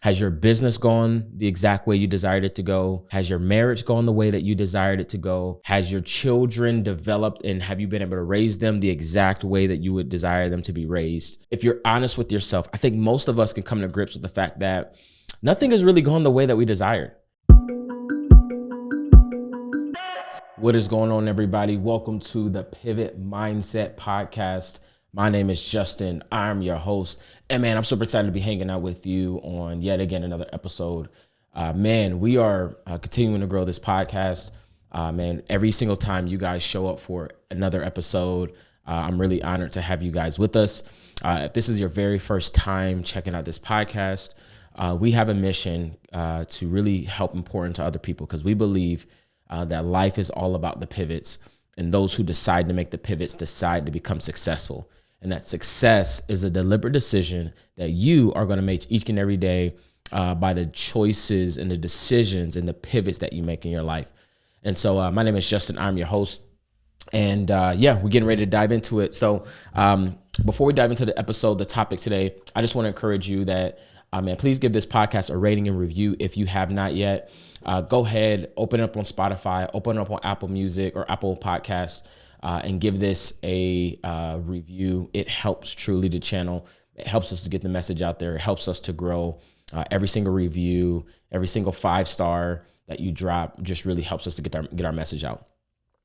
Has your business gone the exact way you desired it to go? Has your marriage gone the way that you desired it to go? Has your children developed and have you been able to raise them the exact way that you would desire them to be raised? If you're honest with yourself, I think most of us can come to grips with the fact that nothing has really gone the way that we desired. What is going on, everybody? Welcome to the Pivot Mindset Podcast. My name is Justin. I'm your host. And man, I'm super excited to be hanging out with you on yet again another episode. We are continuing to grow this podcast. Every single time you guys show up for another episode, I'm really honored to have you guys with us. If this is your very first time checking out this podcast, we have a mission to really help and pour into other people because we believe that life is all about the pivots, and those who decide to make the pivots decide to become successful. And that success is a deliberate decision that you are going to make each and every day by the choices and the decisions and the pivots that you make in your life. And so my name is Justin. I'm your host. And we're getting ready to dive into it. So before we dive into the episode, the topic today, I just want to encourage you that, please give this podcast a rating and review if you have not yet. Go ahead, open it up on Spotify, open it up on Apple Music or Apple Podcasts, and give this a review. It helps truly the channel. It helps us to get the message out there. It helps us to grow. Every single review, every single 5-star that you drop just really helps us to get our message out.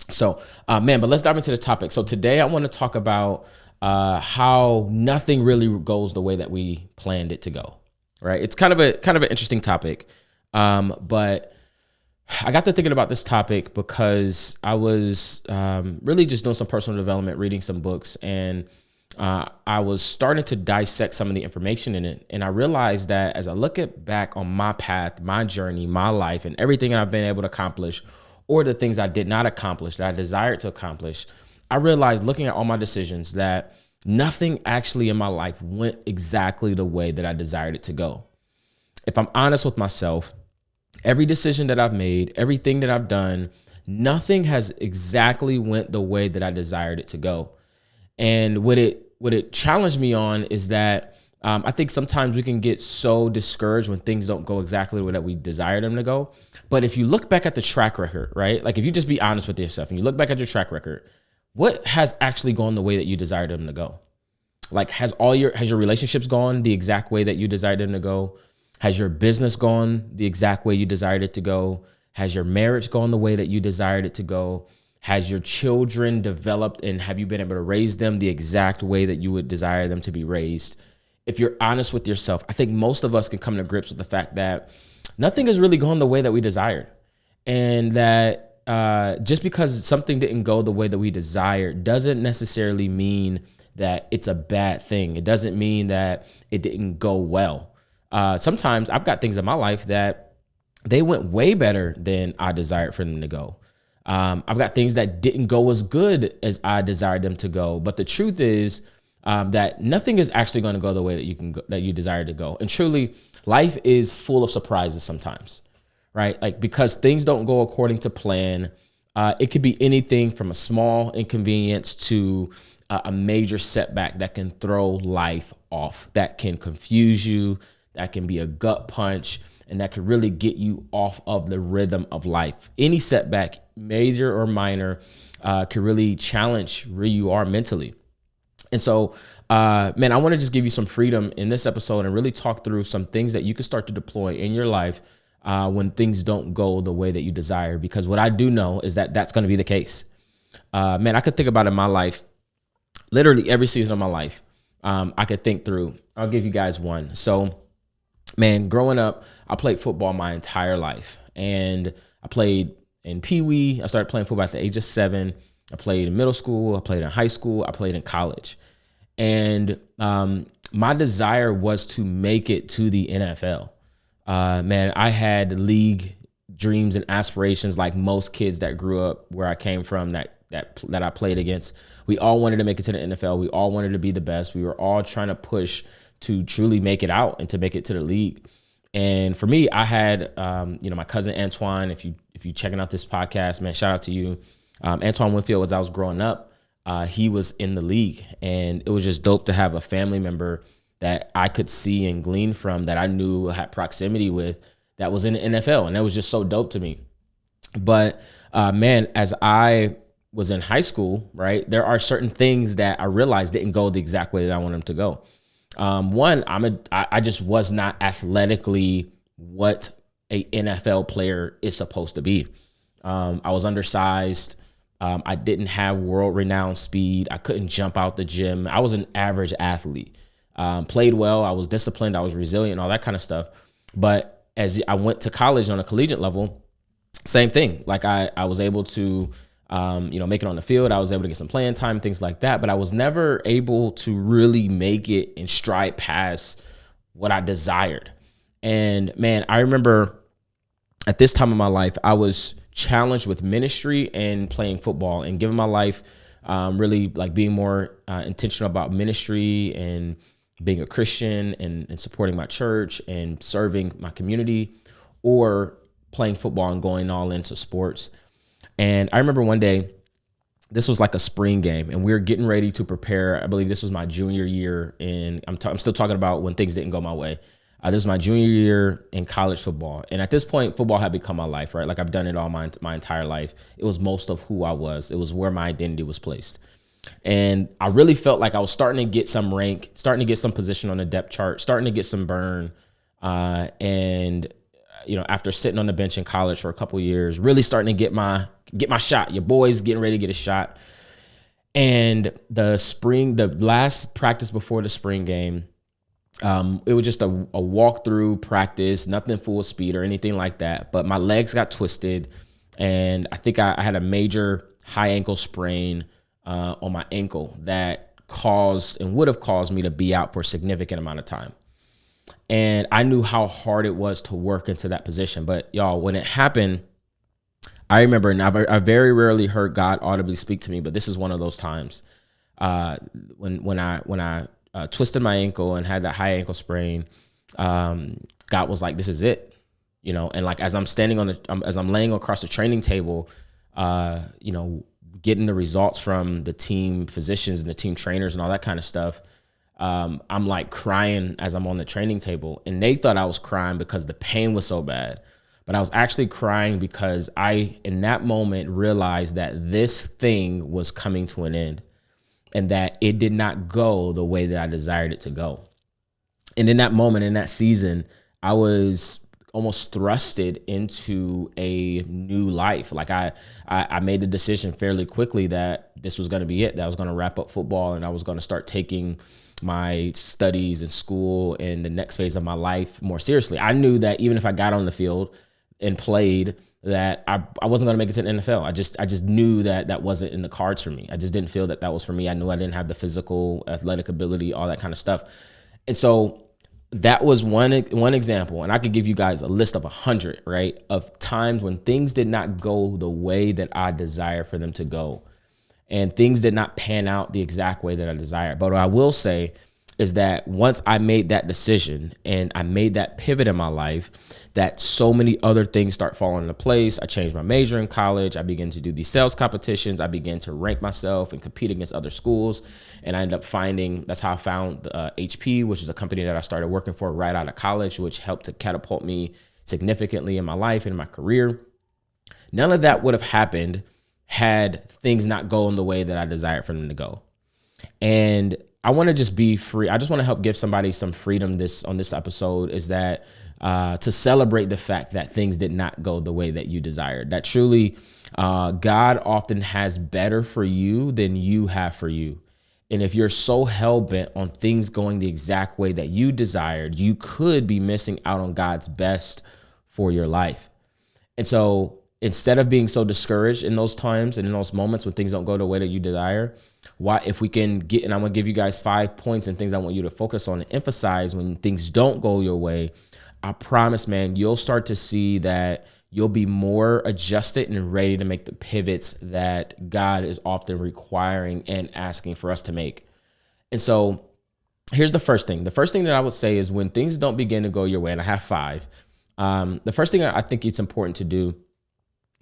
So, but let's dive into the topic. So today I want to talk about how nothing really goes the way that we planned it to go. Right? It's kind of an interesting topic. But I got to thinking about this topic because I was really just doing some personal development, reading some books, and I was starting to dissect some of the information in it. And I realized that as I look back on my path, my journey, my life, and everything I've been able to accomplish, or the things I did not accomplish that I desired to accomplish, I realized looking at all my decisions that nothing actually in my life went exactly the way that I desired it to go. If I'm honest with myself, every decision that I've made, everything that I've done, nothing has exactly went the way that I desired it to go. And what it challenged me on is that I think sometimes we can get so discouraged when things don't go exactly the way that we desire them to go. But if you look back at the track record, right? Like if you just be honest with yourself and you look back at your track record, what has actually gone the way that you desired them to go? Like has your relationships gone the exact way that you desired them to go? Has your business gone the exact way you desired it to go? Has your marriage gone the way that you desired it to go? Has your children developed and have you been able to raise them the exact way that you would desire them to be raised? If you're honest with yourself, I think most of us can come to grips with the fact that nothing has really gone the way that we desired. And that just because something didn't go the way that we desired doesn't necessarily mean that it's a bad thing. It doesn't mean that it didn't go well. Sometimes I've got things in my life that they went way better than I desired for them to go. I've got things that didn't go as good as I desired them to go. But the truth is that nothing is actually going to go the way that you desire to go. And truly, life is full of surprises sometimes, right? Like because things don't go according to plan. It could be anything from a small inconvenience to a major setback that can throw life off, that can confuse you, that can be a gut punch, and that can really get you off of the rhythm of life. Any setback, major or minor, can really challenge where you are mentally. And so, I want to just give you some freedom in this episode and really talk through some things that you can start to deploy in your life when things don't go the way that you desire. Because what I do know is that that's going to be the case. I could think about in my life, literally every season of my life, I could think through. I'll give you guys one. So, growing up, I played football my entire life. And I played in Pee Wee. I started playing football at the age of 7. I played in middle school. I played in high school. I played in college. And my desire was to make it to the NFL. I had league dreams and aspirations like most kids that grew up where I came from that I played against. We all wanted to make it to the NFL. We all wanted to be the best. We were all trying to push to truly make it out and to make it to the league. And for me, I had, my cousin Antoine. If you checking out this podcast, man, shout out to you. Antoine Winfield, as I was growing up, he was in the league, and it was just dope to have a family member that I could see and glean from, that I knew had proximity with, that was in the NFL. And that was just so dope to me. But man, as I was in high school, right, there are certain things that I realized didn't go the exact way that I wanted them to go. One, I just was not athletically what a NFL player is supposed to be. I was undersized. I didn't have world renowned speed. I couldn't jump out the gym. I was an average athlete. Played well. I was disciplined. I was resilient, all that kind of stuff. But as I went to college on a collegiate level, same thing. Like I was able to, make it on the field. I was able to get some playing time, things like that. But I was never able to really make it and stride past what I desired. And man, I remember at this time of my life, I was challenged with ministry and playing football, and giving my life really like being more intentional about ministry and being a Christian and supporting my church and serving my community, or playing football and going all into sports. And I remember one day, this was like a spring game, and we were getting ready to prepare. I believe this was my junior year, and I'm still talking about when things didn't go my way. This was my junior year in college football. And at this point, football had become my life, right? Like I've done it all my entire life. It was most of who I was. It was where my identity was placed. And I really felt like I was starting to get some rank, starting to get some position on the depth chart, starting to get some burn. After sitting on the bench in college for a couple of years, really starting to get my shot. Your boy's getting ready to get a shot. And the last practice before the spring game, it was just a walkthrough practice, nothing full speed or anything like that. But my legs got twisted, and I think I had a major high ankle sprain on my ankle that caused and would have caused me to be out for a significant amount of time. And I knew how hard it was to work into that position. But y'all, when it happened, I remember, and I very rarely heard God audibly speak to me, but this is one of those times when I twisted my ankle and had that high ankle sprain. God was like, "This is it," And like as I'm standing as I'm laying across the training table, getting the results from the team physicians and the team trainers and all that kind of stuff. I'm like crying as I'm on the training table, and they thought I was crying because the pain was so bad, but I was actually crying because I, in that moment, realized that this thing was coming to an end, and that it did not go the way that I desired it to go. And in that moment, in that season, I was almost thrusted into a new life. Like I made the decision fairly quickly that this was going to be it, that I was going to wrap up football, and I was going to start taking my studies and school and the next phase of my life more seriously. I knew that even if I got on the field and played, that I wasn't going to make it to the NFL. I just knew that wasn't in the cards for me. I just didn't feel that was for me. I knew I didn't have the physical, athletic ability, all that kind of stuff. And so that was one example. And I could give you guys a list of 100, right, of times when things did not go the way that I desire for them to go. And things did not pan out the exact way that I desired. But what I will say is that once I made that decision and I made that pivot in my life, that so many other things start falling into place. I changed my major in college. I began to do these sales competitions. I began to rank myself and compete against other schools. And I ended up that's how I found HP, which is a company that I started working for right out of college, which helped to catapult me significantly in my life and in my career. None of that would have happened had things not gone the way that I desired for them to go. And I want to just be free. I just want to help give somebody some freedom on this episode, is that to celebrate the fact that things did not go the way that you desired. That truly God often has better for you than you have for you. And if you're so hell-bent on things going the exact way that you desired, you could be missing out on God's best for your life. And so instead of being so discouraged in those times and in those moments when things don't go the way that you desire, if we can get, and I'm going to give you guys 5 points and things I want you to focus on and emphasize when things don't go your way, I promise, man, you'll start to see that you'll be more adjusted and ready to make the pivots that God is often requiring and asking for us to make. And so here's the first thing. The first thing that I would say is when things don't begin to go your way, and I have 5, the first thing I think it's important to do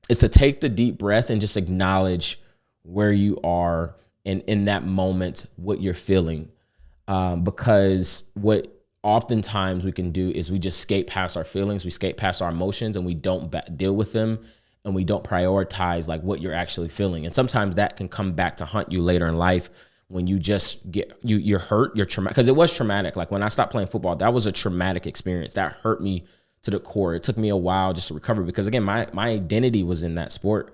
is to take the deep breath and just acknowledge where you are and in that moment, what you're feeling. because what oftentimes we can do is we just skate past our feelings, we skate past our emotions, and we don't deal with them, and we don't prioritize like what you're actually feeling. And sometimes that can come back to haunt you later in life when you just you're hurt, you're traumatic. Because it was traumatic. Like when I stopped playing football, that was a traumatic experience. That hurt me to the core. It took me a while just to recover because, again, my identity was in that sport.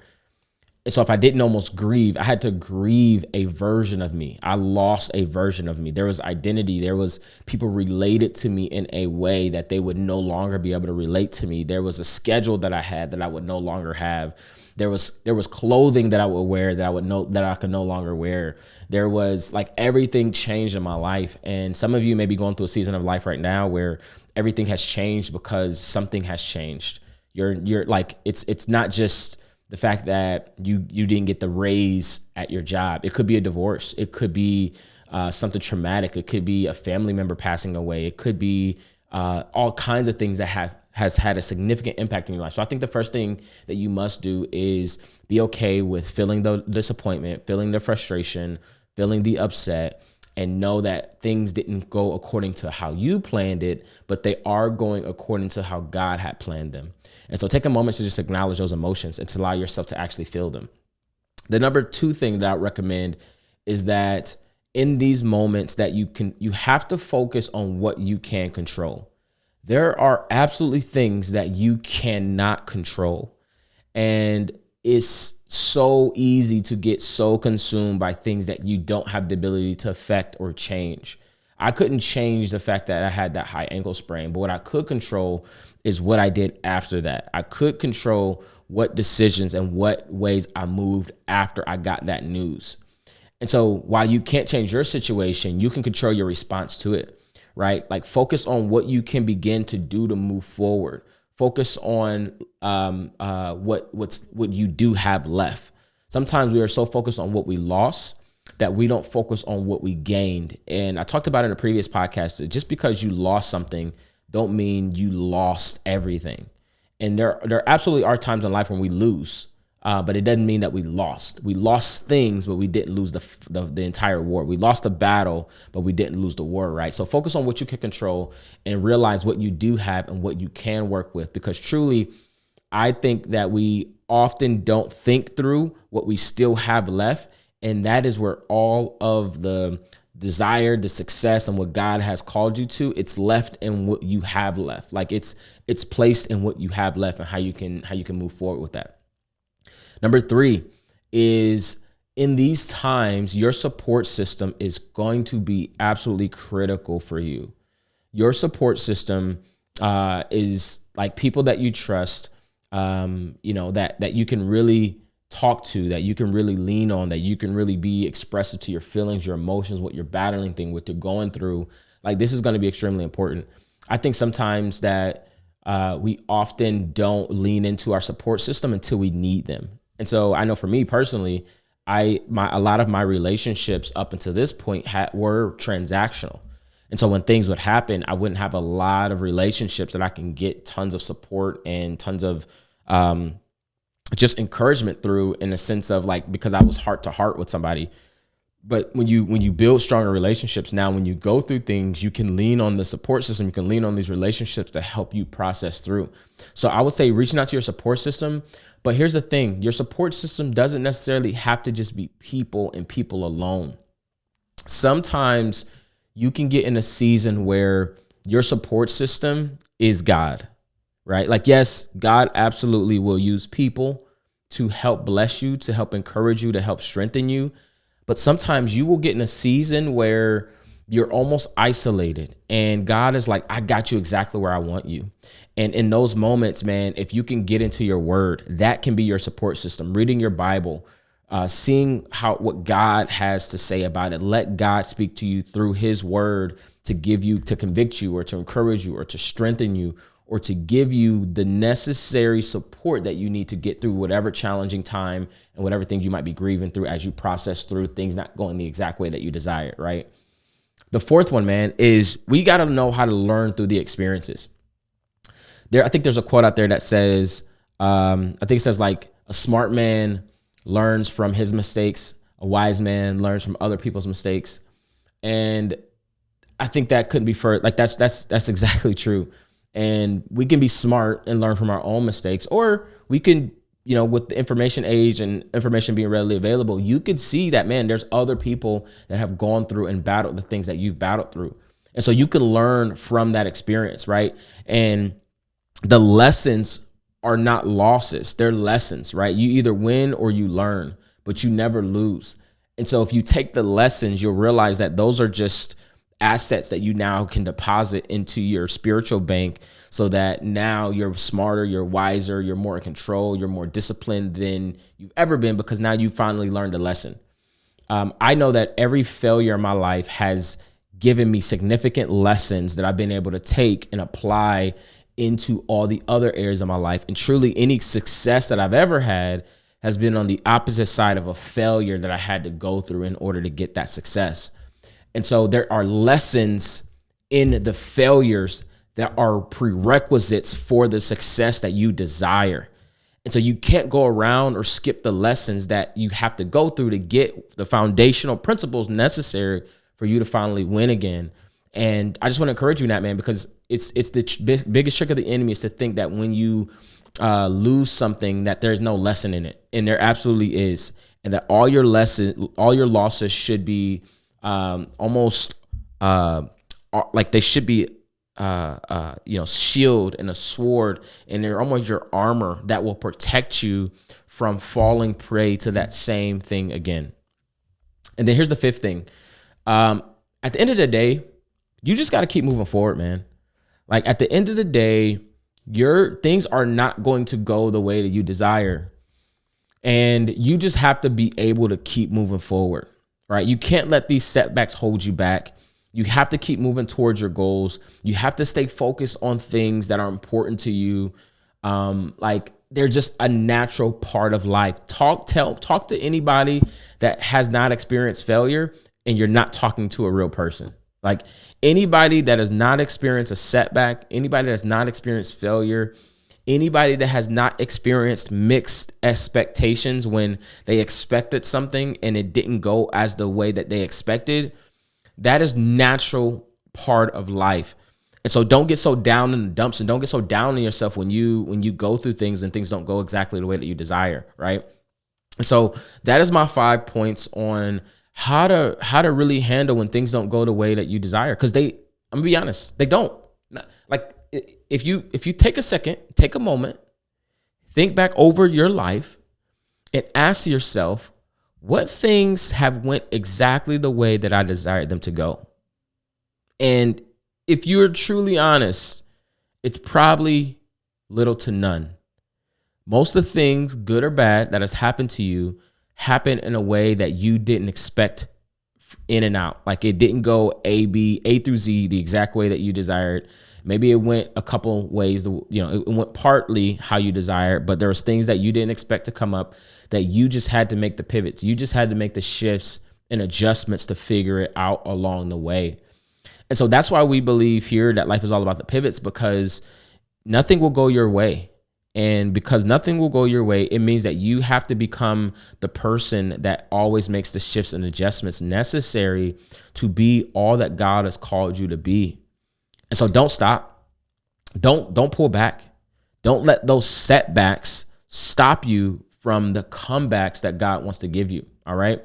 So if I didn't almost grieve, I had to grieve a version of me. I lost a version of me. There was identity. There was people related to me in a way that they would no longer be able to relate to me. There was a schedule that I had that I would no longer have. There was clothing that I would wear that I could no longer wear. There was like everything changed in my life. And some of you may be going through a season of life right now where everything has changed because something has changed. You're like, it's not just the fact that you didn't get the raise at your job. It could be a divorce. It could be something traumatic. It could be a family member passing away. It could be all kinds of things that has had a significant impact in your life. So I think the first thing that you must do is be okay with feeling the disappointment, feeling the frustration, feeling the upset, and know that things didn't go according to how you planned it, but they are going according to how God had planned them. And so take a moment to just acknowledge those emotions and to allow yourself to actually feel them. The number two thing that I recommend is that in these moments that you have to focus on what you can control. There are absolutely things that you cannot control. And it's so easy to get so consumed by things that you don't have the ability to affect or change. I couldn't change the fact that I had that high ankle sprain, but what I could control is what I did after that. I could control what decisions and what ways I moved after I got that news. And so while you can't change your situation, you can control your response to it, right? Like focus on what you can begin to do to move forward. Focus on what you do have left. Sometimes we are so focused on what we lost that we don't focus on what we gained. And I talked about in a previous podcast that just because you lost something don't mean you lost everything. And there absolutely are times in life when we lose, but it doesn't mean that we lost. We lost things, but we didn't lose the entire war. We lost the battle, but we didn't lose the war, right? So focus on what you can control and realize what you do have and what you can work with. Because truly, I think that we often don't think through what we still have left. And that is where all of the desire, the success, and what God has called you to, it's left in what you have left. Like it's placed in what you have left and how you can move forward with that. Number three is in these times, your support system is going to be absolutely critical for you. Your support system is like people that you trust, that you can really talk to, that you can really lean on, that you can really be expressive to your feelings, your emotions, what you're battling, what you're going through. Like this is going to be extremely important. I think sometimes that we often don't lean into our support system until we need them. And so I know for me personally, a lot of my relationships up until this point were transactional. And so when things would happen, I wouldn't have a lot of relationships that I can get tons of support and tons of just encouragement through, in a sense of like, because I was heart to heart with somebody. But when you build stronger relationships, now when you go through things, you can lean on the support system. You can lean on these relationships to help you process through. So I would say reaching out to your support system. But here's the thing, your support system doesn't necessarily have to just be people and people alone. Sometimes you can get in a season where your support system is God, right? Like, yes, God absolutely will use people to help bless you, to help encourage you, to help strengthen you. But sometimes you will get in a season where you're almost isolated and God is like, I got you exactly where I want you. And in those moments, man, if you can get into your word, that can be your support system. Reading your Bible, seeing what God has to say about it. Let God speak to you through his word to convict you or to encourage you or to strengthen you or to give you the necessary support that you need to get through whatever challenging time and whatever things you might be grieving through as you process through things not going the exact way that you desire, right? The fourth one, man, is we got to know how to learn through the experiences. I think there's a quote out there that says, like, a smart man learns from his mistakes. A wise man learns from other people's mistakes. And I think that couldn't be further. Like that's exactly true. And we can be smart and learn from our own mistakes, or we can, with the information age and information being readily available, you could see that, man, there's other people that have gone through and battled the things that you've battled through. And so you can learn from that experience, right? And the lessons are not losses, they're lessons, right? You either win or you learn, but you never lose. And so if you take the lessons, you'll realize that those are just assets that you now can deposit into your spiritual bank, so that now you're smarter, you're wiser, you're more in control, you're more disciplined than you've ever been, because now you finally learned a lesson. I know that every failure in my life has given me significant lessons that I've been able to take and apply into all the other areas of my life. And truly, any success that I've ever had has been on the opposite side of a failure that I had to go through in order to get that success. And so there are lessons in the failures that are prerequisites for the success that you desire. And so you can't go around or skip the lessons that you have to go through to get the foundational principles necessary for you to finally win again. And I just want to encourage you in that, man, because it's the biggest trick of the enemy is to think that when you lose something, that there's no lesson in it. And there absolutely is. And that all your losses should be almost like they should be shield and a sword, and they're almost your armor that will protect you from falling prey to that same thing again. And then here's the fifth thing. At the end of the day, you just got to keep moving forward, man. Like at the end of the day, your things are not going to go the way that you desire. And you just have to be able to keep moving forward, right? You can't let these setbacks hold you back. You have to keep moving towards your goals. You have to stay focused on things that are important to you. Like they're just a natural part of life. Talk to anybody that has not experienced failure, and you're not talking to a real person. Like anybody that has not experienced a setback, anybody that has not experienced failure, anybody that has not experienced mixed expectations when they expected something and it didn't go as the way that they expected, that is natural part of life. And so don't get so down in the dumps, and don't get so down on yourself when you go through things and things don't go exactly the way that you desire, right? And so that is my 5 points on how to really handle when things don't go the way that you desire. Because I'm gonna be honest, they don't. Like if you take a second, take a moment, think back over your life and ask yourself, what things have went exactly the way that I desired them to go? And if you're truly honest, it's probably little to none. Most of the things, good or bad, that has happened to you happen in a way that you didn't expect, in and out. Like it didn't go A through Z the exact way that you desired. Maybe it went a couple ways, it went partly how you desired, but there was things that you didn't expect to come up that you just had to make the pivots. You just had to make the shifts and adjustments to figure it out along the way. And so that's why we believe here that life is all about the pivots, because nothing will go your way. And because nothing will go your way, it means that you have to become the person that always makes the shifts and adjustments necessary to be all that God has called you to be. And so don't stop. Don't pull back. Don't let those setbacks stop you from the comebacks that God wants to give you. All right.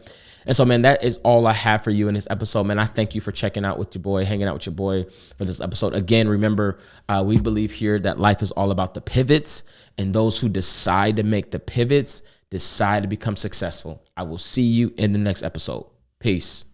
And so, man, that is all I have for you in this episode, man. I thank you for checking out with your boy, hanging out with your boy for this episode. Again, remember, we believe here that life is all about the pivots, and those who decide to make the pivots decide to become successful. I will see you in the next episode. Peace.